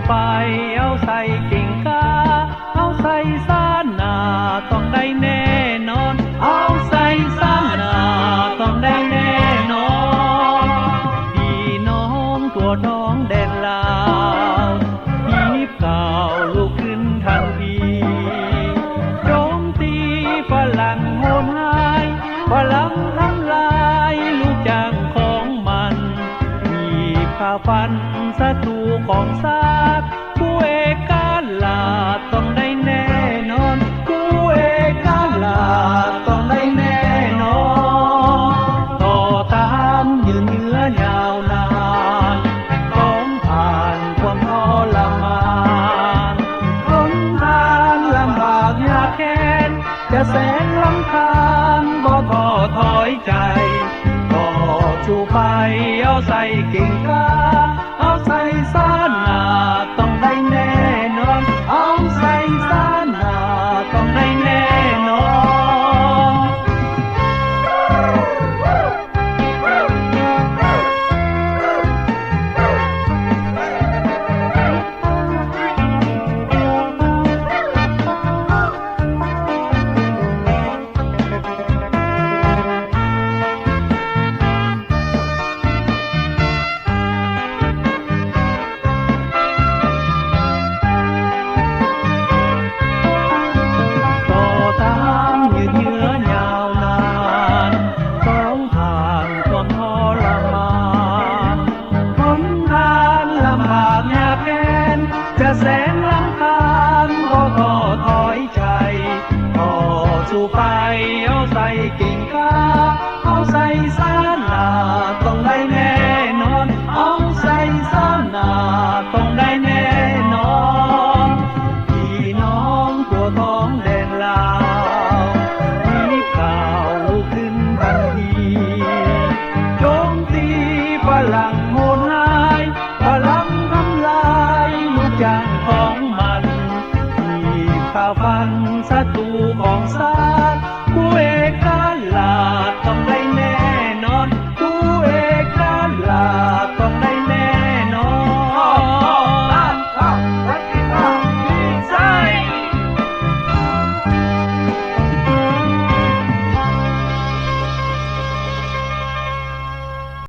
ไปเอาใส่กิ่งกาเอาใส่สานนาต้องได้แน่นอนเอาใส่สานนาต้องได้แน่นอนพี่น้องตัวท้องแดนลาวผีข่าวลุกขึ้นทันทีโจมตีฝรั่งโหดร้ายฝรั่งทำลายลูกจ้างของมันมีผ่าฟันศัตรูของชาติผู้เอกกาลาต้องได้แน่นอนผู้เอกกาลาต้องได้แน่นอนต่อต้านยืนเยื้อยาวนานต้องผ่านความทรมานทนทานลำบากยากแค้นจะแสนลำคาญบ่ท้อถอยใจต่อสู้ไปเอาใส่กิ่งกาเอาใส่สานนาต้องได้แน่นอนเอาใส่สานนาต้องได้แน่นอนจะแสนลำคาญก็ท้อถอยใจต่อสู้ไปเอาใส่กิ่งกาเอาใส่สานนาต้องได้แน่นอนเอาใส่สานนาต้องได้แน่นอนพี่น้องตัวท้องแดนลาวมีข่าวลุกขึ้นทันทีโจมตีฝรั่งโหดร้ายฝรั่งทำลายลูกจ้างของมันมีข่าวฟัน